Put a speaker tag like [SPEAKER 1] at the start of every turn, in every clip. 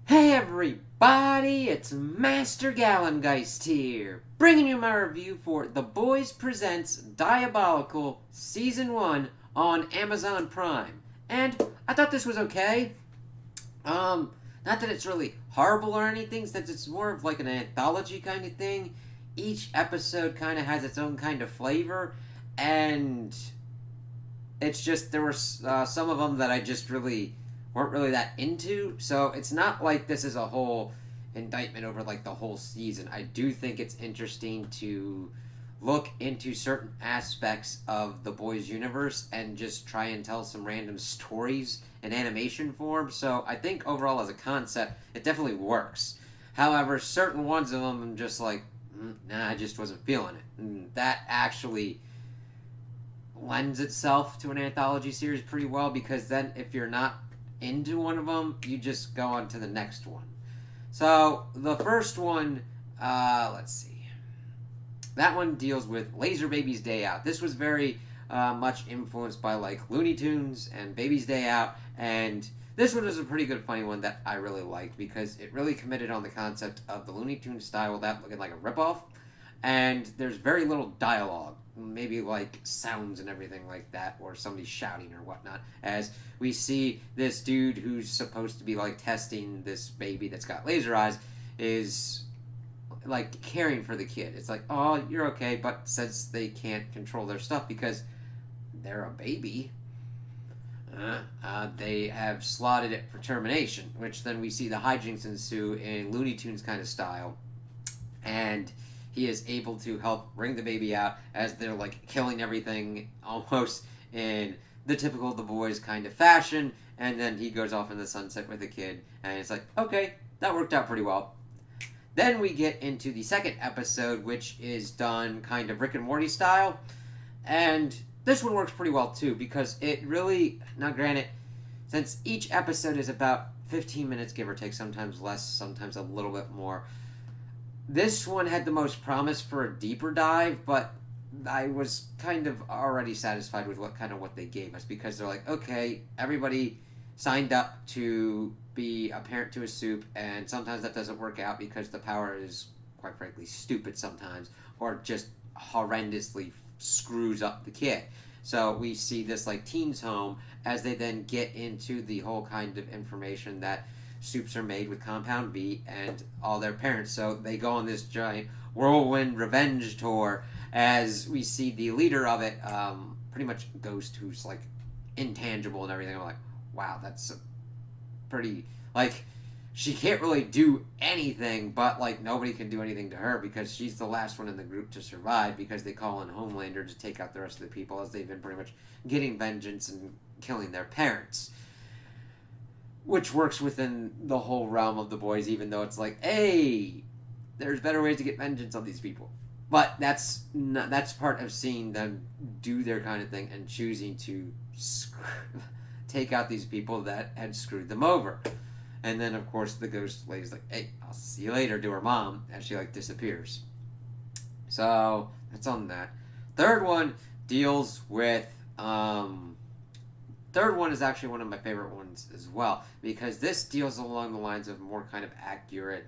[SPEAKER 1] Hey everybody, it's Master Gallengeist here, bringing you my review for The Boys Presents Diabolical Season 1 on Amazon Prime. And I thought this was okay. Not that it's really horrible or anything, since it's more of like an anthology kind of thing. Each episode kind of has its own kind of flavor, and it's just there were some of them that I just really weren't really that into. So it's not like this is a whole indictment over like the whole season. I do think it's interesting to look into certain aspects of the boys universe and just try and tell some random stories in animation form. So I think overall as a concept it definitely works. However, certain ones of them I'm just like, nah, I just wasn't feeling it. And that actually lends itself to an anthology series pretty well, because then if you're not into one of them, you just go on to the next one. So the first one, let's see. That one deals with Laser Baby's Day Out. This was very much influenced by like Looney Tunes and Baby's Day Out, and this one was a pretty good funny one that I really liked because it really committed on the concept of the Looney Tunes style without looking like a ripoff, and there's very little dialogue, maybe like sounds and everything like that, or somebody shouting or whatnot, as we see this dude who's supposed to be like testing this baby that's got laser eyes is like caring for the kid. It's like, oh, you're okay, but since they can't control their stuff because they're a baby, they have slotted it for termination, which then we see the hijinks ensue in Looney Tunes kind of style, and he is able to help bring the baby out as they're like killing everything almost in the typical The Boys kind of fashion, and then he goes off in the sunset with the kid, and it's like, okay, that worked out pretty well. Then we get into the second episode, which is done kind of Rick and Morty style, and this one works pretty well too, because it really, now granted, since each episode is about 15 minutes, give or take, sometimes less, sometimes a little bit more, this one had the most promise for a deeper dive, but I was kind of already satisfied with what they gave us, because they're like, okay, everybody signed up to be a parent to a soup, and sometimes that doesn't work out because the power is, quite frankly, stupid sometimes, or just horrendously screws up the kid. So we see this like teens home as they then get into the whole kind of information that soups are made with compound B and all their parents. So they go on this giant whirlwind revenge tour, as we see the leader of it, pretty much Ghost, who's like intangible and everything. I'm like, wow, that's a pretty, like, she can't really do anything, but like nobody can do anything to her because she's the last one in the group to survive, because they call in Homelander to take out the rest of the people, as they've been pretty much getting vengeance and killing their parents, which works within the whole realm of the boys, even though it's like, hey, there's better ways to get vengeance on these people. But that's part of seeing them do their kind of thing and choosing to take out these people that had screwed them over. And then, of course, the ghost lady's like, hey, I'll see you later, to her mom, as she like disappears. So that's on that. Third one deals with third one is actually one of my favorite ones as well, because this deals along the lines of more kind of accurate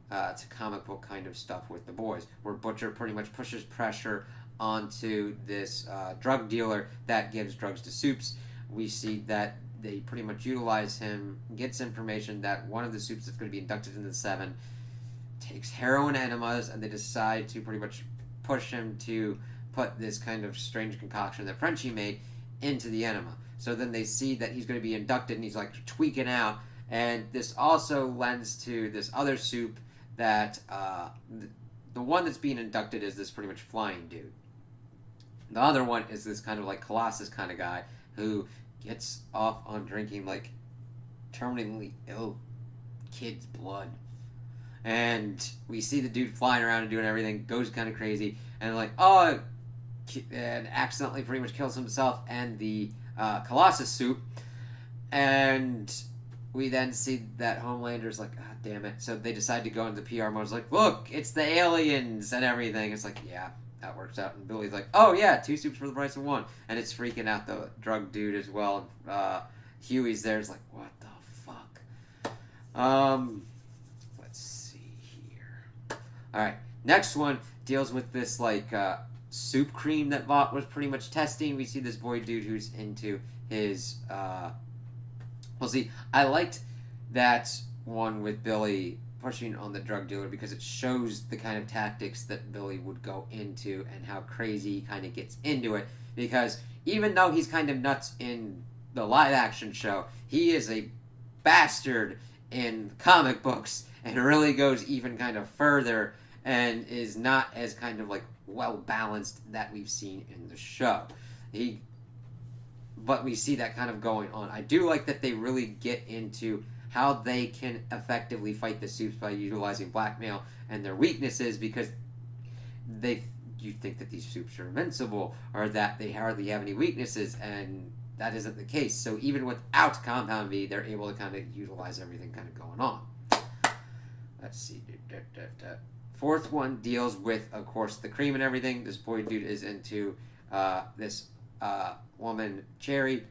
[SPEAKER 1] to comic book kind of stuff with the boys, where Butcher pretty much pushes pressure onto this drug dealer that gives drugs to Soups. We see that they pretty much utilize him, gets information that one of the Soups that's going to be inducted into the Seven takes heroin enemas, and they decide to pretty much push him to put this kind of strange concoction that Frenchie made into the enema. So then they see that he's going to be inducted, and he's like tweaking out. And this also lends to this other soup that the one that's being inducted is this pretty much flying dude. The other one is this kind of like Colossus kind of guy who gets off on drinking like terminally ill kids' blood. And we see the dude flying around and doing everything, goes kind of crazy, and like, oh, and accidentally pretty much kills himself and the Colossus suit. And we then see that Homelander's like, ah, damn it. So they decide to go into PR mode. It's like, look, it's the aliens and everything. It's like, yeah, that works out. And Billy's like, oh yeah, 2 soups for the price of 1. And it's freaking out the drug dude as well. Huey's there. It's like, what the fuck? Let's see here. All right, next one deals with this like soup cream that Vought was pretty much testing. We see this boy dude who's into his. Well, see, I liked that one with Billy pushing on the drug dealer because it shows the kind of tactics that Billy would go into and how crazy he kind of gets into it. Because even though he's kind of nuts in the live action show, he is a bastard in comic books and really goes even kind of further and is not as kind of like well balanced that we've seen in the show. But we see that kind of going on. I do like that they really get into how they can effectively fight the Supes by utilizing blackmail and their weaknesses, because you think that these Supes are invincible or that they hardly have any weaknesses, and that isn't the case. So even without Compound V, they're able to kind of utilize everything kind of going on. Let's see. Fourth one deals with, of course, the cream and everything. This boy dude is into this woman, Cherry,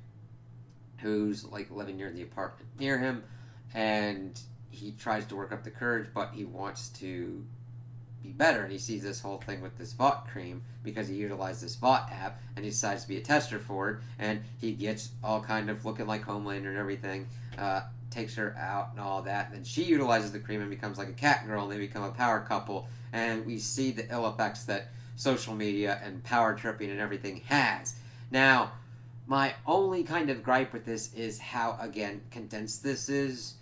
[SPEAKER 1] who's like living near the apartment near him, and he tries to work up the courage, but he wants to be better, and he sees this whole thing with this Vought cream because he utilized this Vought app, and he decides to be a tester for it, and he gets all kind of looking like Homelander and everything, takes her out and all that, and then she utilizes the cream and becomes like a cat girl, and they become a power couple, and we see the ill effects that social media and power tripping and everything has. Now, my only kind of gripe with this is how, again, condensed this is.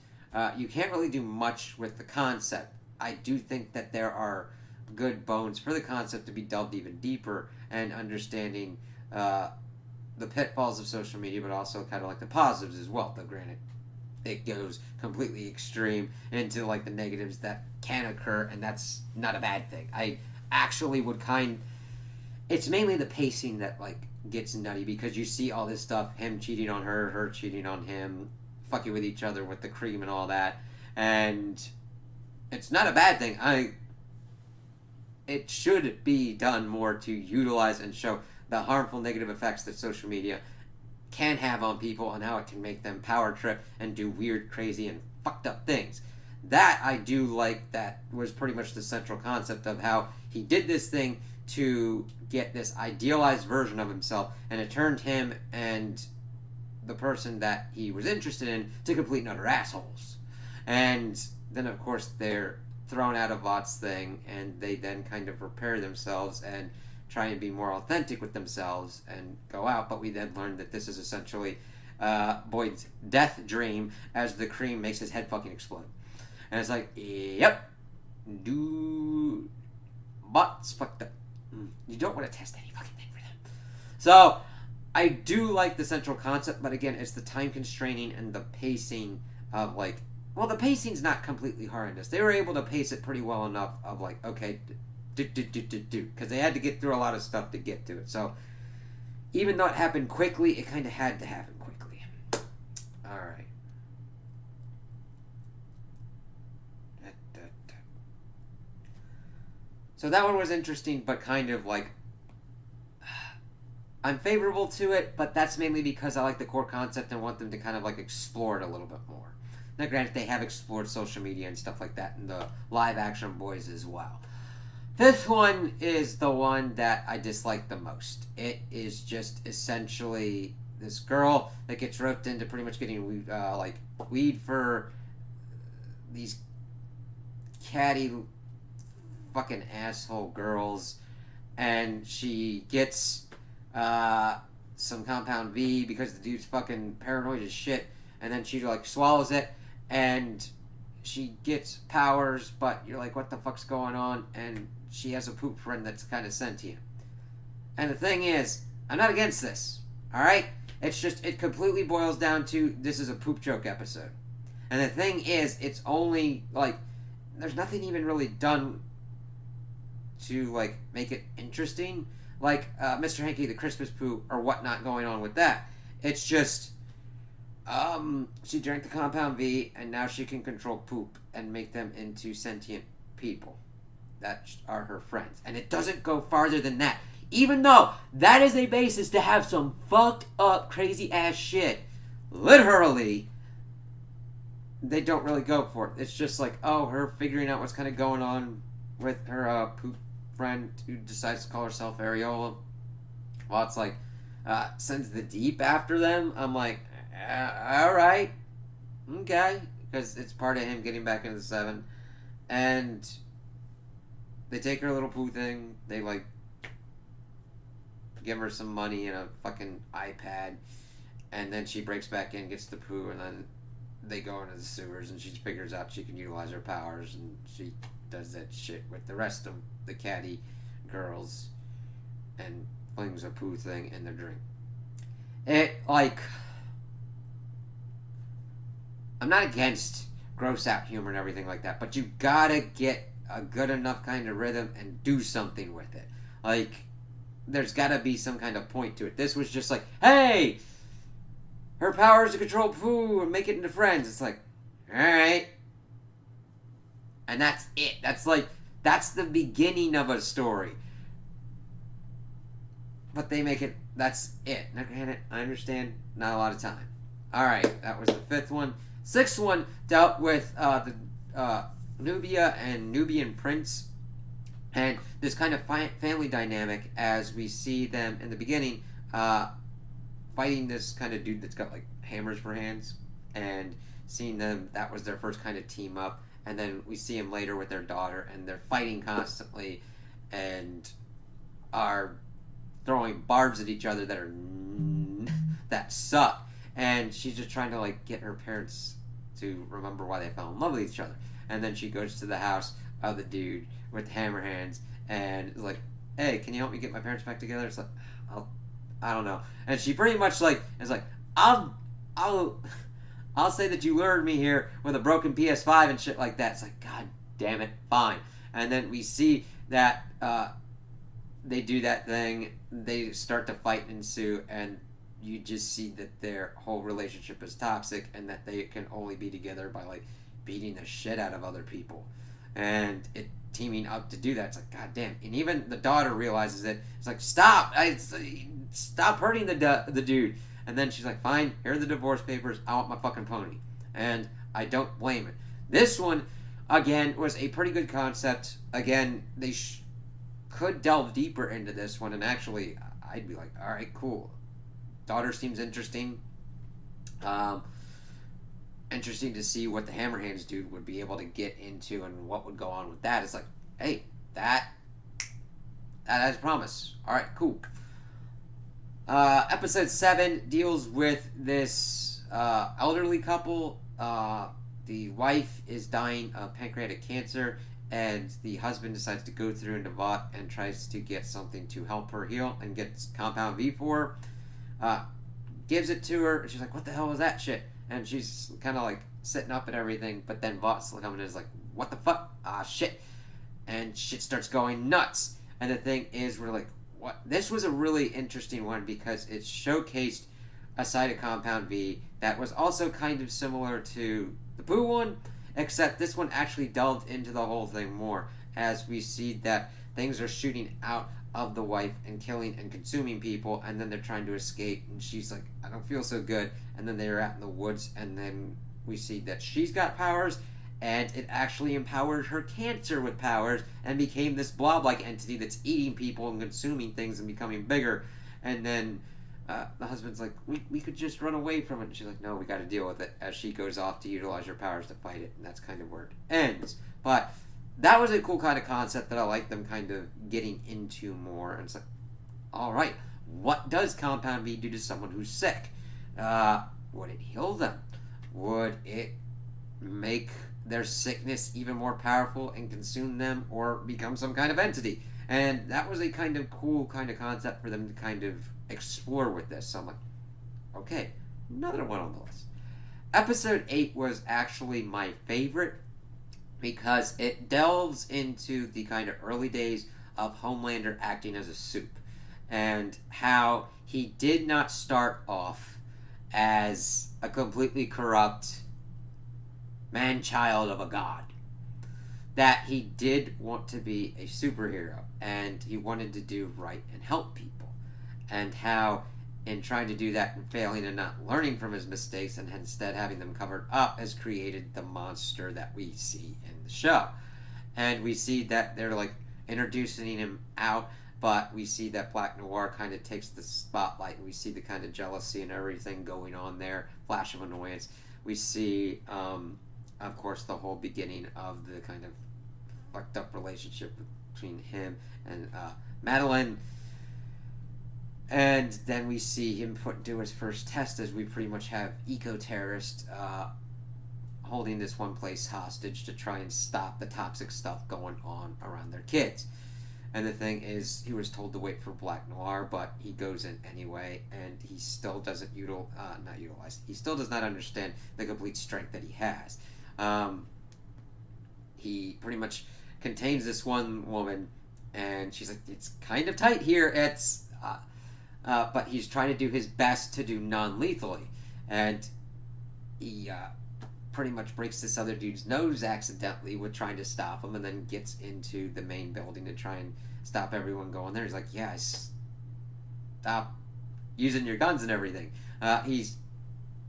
[SPEAKER 1] You can't really do much with the concept. I do think that there are good bones for the concept to be delved even deeper and understanding the pitfalls of social media, but also kind of like the positives as well. Though granted, it goes completely extreme into like the negatives that can occur, and that's not a bad thing. I actually would it's mainly the pacing that like gets nutty, because you see all this stuff, him cheating on her, her cheating on him, fucking with each other with the cream and all that, and it's not a bad thing. It should be done more to utilize and show the harmful negative effects that social media can have on people and how it can make them power trip and do weird, crazy, and fucked up things. That I do like. That was pretty much the central concept of how he did this thing to get this idealized version of himself, and it turned him and the person that he was interested in to complete and utter assholes. And then, of course, they're thrown out of Vought's thing, and they then kind of repair themselves and try and be more authentic with themselves and go out. But we then learn that this is essentially Boyd's death dream as the cream makes his head fucking explode. And it's like, yep, dude, Vought's fucked up. You don't want to test any fucking thing for them. So, I do like the central concept, but again, it's the time constraining and the pacing of like, well, the pacing's not completely horrendous. They were able to pace it pretty well enough of like, okay, do, because they had to get through a lot of stuff to get to it. So, even though it happened quickly, it kind of had to happen quickly. Alright. So that one was interesting, but kind of like, I'm favorable to it, but that's mainly because I like the core concept and want them to kind of like explore it a little bit more. Now granted, they have explored social media and stuff like that in the live action boys as well. This one is the one that I dislike the most. It is just essentially this girl that gets roped into pretty much getting weed for these catty fucking asshole girls, and she gets some Compound V because the dude's fucking paranoid as shit, and then she like swallows it and she gets powers, but you're like, what the fuck's going on? And she has a poop friend that's kind of sentient. And the thing is, I'm not against this, alright? It's just, it completely boils down to, this is a poop joke episode. And the thing is, it's only like, there's nothing even really done to like make it interesting, like Mr. Hanky the Christmas poo or whatnot going on with that. It's just she drank the Compound V and now she can control poop and make them into sentient people that are her friends, and it doesn't go farther than that, even though that is a basis to have some fucked up crazy ass shit literally they don't really go for it. It's just like, oh, her figuring out what's kind of going on with her poop friend who decides to call herself Areola. Well, it's like, sends the Deep after them. I'm like, all right, okay, because it's part of him getting back into the Seven, and they take her little poo thing. They like give her some money and a fucking iPad, and then she breaks back in, gets the poo, and then they go into the sewers, and she figures out she can utilize her powers, and she does that shit with the rest of the catty girls, and flings a poo thing in their drink. It, like, I'm not against gross out humor and everything like that, but you gotta get a good enough kind of rhythm and do something with it. Like, there's gotta be some kind of point to it. This was just like, hey, her power is to control poo and make it into friends. It's like, alright. And that's it. That's the beginning of a story. But they make it, that's it. Now, granted, I understand, not a lot of time. Alright, that was the fifth one. Sixth one dealt with the Nubia and Nubian prince, and this kind of family dynamic as we see them in the beginning fighting this kind of dude that's got like hammers for hands, and seeing them, that was their first kind of team up, and then we see them later with their daughter, and they're fighting constantly and are throwing barbs at each other that suck, and she's just trying to like get her parents to remember why they fell in love with each other. And then she goes to the house of the dude with the hammer hands and is like, hey, can you help me get my parents back together? It's like, I don't know. And she pretty much like is like, I'll say that you lured me here with a broken PS5 and shit like that. It's like, god damn it, fine. And then we see that they do that thing, they start to fight and ensue, and you just see that their whole relationship is toxic and that they can only be together by like beating the shit out of other people. And it teaming up to do that, it's like, god damn. And even the daughter realizes it. It's like, stop hurting the dude. And then she's like, fine, here are the divorce papers, I want my fucking pony. And I don't blame it. This one, again, was a pretty good concept. Again, they could delve deeper into this one, and actually I'd be like, alright, cool. Daughter seems interesting. Interesting to see what the Hammerhands dude would be able to get into and what would go on with that. It's like, hey, that has promise. Alright, cool. Episode 7 deals with this elderly couple. The wife is dying of pancreatic cancer, and the husband decides to go through into Vought and tries to get something to help her heal and gets Compound V for her. Gives it to her, and she's like, what the hell was that shit? And she's kind of like sitting up and everything, but then Vought's coming in and is like, what the fuck? Shit. And shit starts going nuts. And the thing is, we're like, what? This was a really interesting one because it showcased a side of Compound V that was also kind of similar to the Pooh one, except this one actually delved into the whole thing more, as we see that things are shooting out of the wife and killing and consuming people, and then they're trying to escape, and she's like, I don't feel so good, and then they're out in the woods, and then we see that she's got powers, and it actually empowered her cancer with powers, and became this blob-like entity that's eating people and consuming things and becoming bigger, and then the husband's like, we could just run away from it, and she's like, no, we gotta deal with it, as she goes off to utilize her powers to fight it, and that's kind of where it ends. But that was a cool kind of concept that I like them kind of getting into more. And it's like, alright, what does Compound V do to someone who's sick? Would it heal them? Would it make their sickness even more powerful and consume them, or become some kind of entity? And that was a kind of cool kind of concept for them to kind of explore with this. So I'm like, okay, another one on the list. Episode 8 was actually my favorite, because it delves into the kind of early days of Homelander acting as a soup, and how he did not start off as a completely corrupt man-child of a god. That he did want to be a superhero, and he wanted to do right and help people, and how in trying to do that and failing and not learning from his mistakes and instead having them covered up has created the monster that we see in the show. And we see that they're like introducing him out, but we see that Black Noir kind of takes the spotlight, and we see the kind of jealousy and everything going on there, flash of annoyance. We see, of course, the whole beginning of the kind of fucked up relationship between him and Madeline. And then we see him do his first test, as we pretty much have eco-terrorists holding this one place hostage to try and stop the toxic stuff going on around their kids. And the thing is, he was told to wait for Black Noir, but he goes in anyway, and he still doesn't he still does not understand the complete strength that he has. He pretty much contains this one woman, and she's like, it's kind of tight here, but he's trying to do his best to do non-lethally, and he pretty much breaks this other dude's nose accidentally with trying to stop him, and then gets into the main building to try and stop everyone going there. He's like, yeah, stop using your guns and everything. He's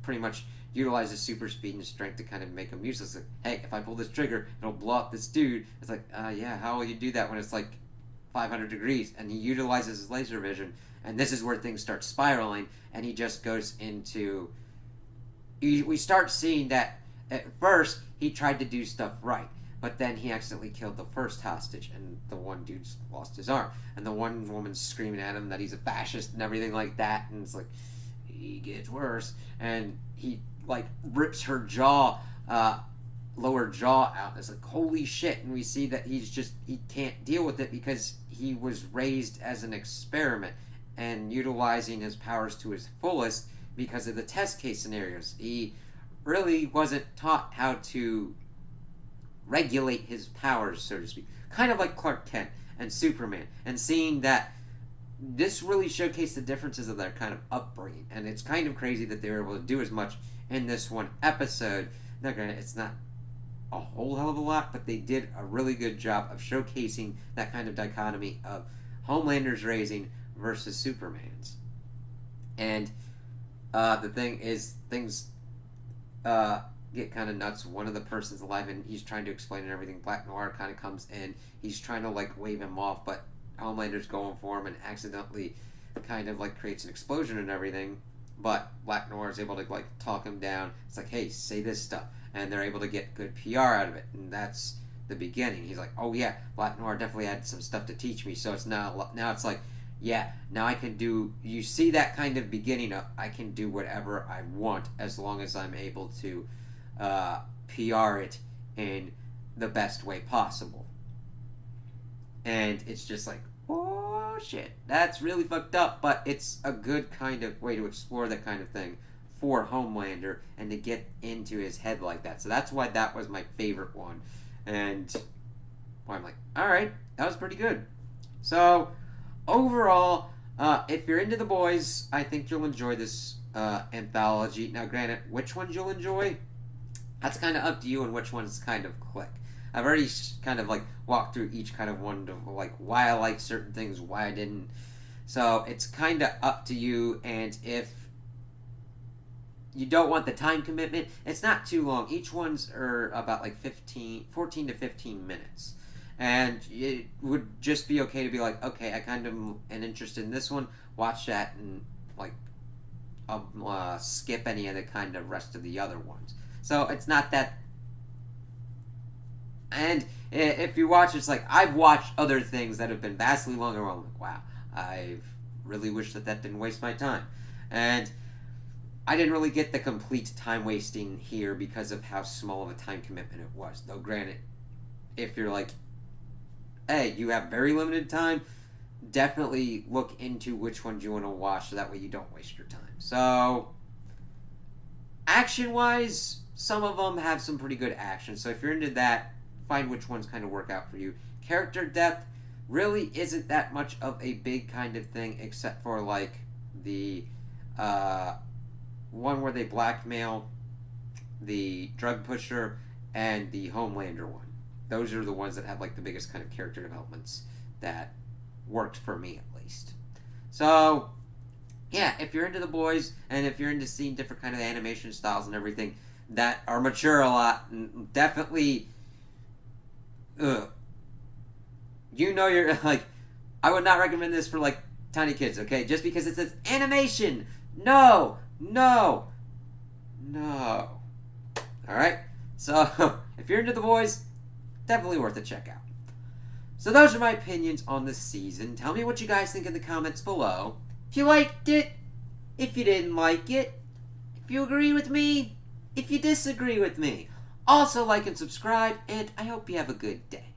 [SPEAKER 1] pretty much utilizes super speed and strength to kind of make him useless. Like, hey, if I pull this trigger, it'll blow up this dude. It's like, yeah, how will you do that when it's like 500 degrees? And he utilizes his laser vision, and this is where things start spiraling, and he just goes into... We start seeing that at first he tried to do stuff right, but then he accidentally killed the first hostage, and the one dude's lost his arm, and the one woman's screaming at him that he's a fascist and everything like that, and it's like, he gets worse, and he like rips her lower jaw out. It's like, holy shit. And we see that he can't deal with it because he was raised as an experiment and utilizing his powers to his fullest because of the test case scenarios. He really wasn't taught how to regulate his powers, so to speak. Kind of like Clark Kent and Superman. And seeing that this really showcased the differences of their kind of upbringing. And it's kind of crazy that they were able to do as much in this one episode. Now, granted, it's not a whole hell of a lot, but they did a really good job of showcasing that kind of dichotomy of Homelander's raising versus Superman's. And the thing is, things get kind of nuts. One of the person's alive, and he's trying to explain everything. Black Noir kind of comes in. He's trying to like wave him off, but Homelander's going for him and accidentally kind of like creates an explosion and everything. But Black Noir is able to like talk him down. It's like, hey, say this stuff, and they're able to get good PR out of it, and that's the beginning. He's like, oh yeah, Black Noir definitely had some stuff to teach me. So it's now it's like, yeah, now I can do. You see that kind of beginning of I can do whatever I want as long as I'm able to PR it in the best way possible. And it's just like, oh shit, that's really fucked up, but it's a good kind of way to explore that kind of thing for Homelander and to get into his head like that. So that's why that was my favorite one. And I'm like, alright, that was pretty good. So overall, if you're into the boys, I think you'll enjoy this anthology. Now granted, which ones you'll enjoy, that's kind of up to you, and which ones kind of click. I've already kind of like walked through each kind of one to like why I like certain things, why I didn't. So it's kind of up to you, and if you don't want the time commitment, it's not too long. Each one's are about like 14 to 15 minutes. And it would just be okay to be like, okay, I kind of am interested in this one, watch that, and like I'll skip any of the kind of rest of the other ones. So it's not that. And if you watch, it's like, I've watched other things that have been vastly longer, where I'm like, wow, I really wish that didn't waste my time. And I didn't really get the complete time wasting here because of how small of a time commitment it was. Though granted, if you're like, hey, you have very limited time, definitely look into which ones you want to watch so that way you don't waste your time. So, action-wise, some of them have some pretty good action. So if you're into that, find which ones kind of work out for you. Character depth really isn't that much of a big kind of thing, except for like the one where they blackmail the drug pusher and the Homelander one. Those are the ones that have like the biggest kind of character developments that worked for me, at least. So yeah, if you're into the boys and if you're into seeing different kind of animation styles and everything that are mature a lot, definitely, you're like, I would not recommend this for like tiny kids. Okay, just because it says animation, no, no, no. All right, so if you're into the boys, definitely worth a check out. So those are my opinions on this season. Tell me what you guys think in the comments below. If you liked it, if you didn't like it, if you agree with me, if you disagree with me. Also like and subscribe, and I hope you have a good day.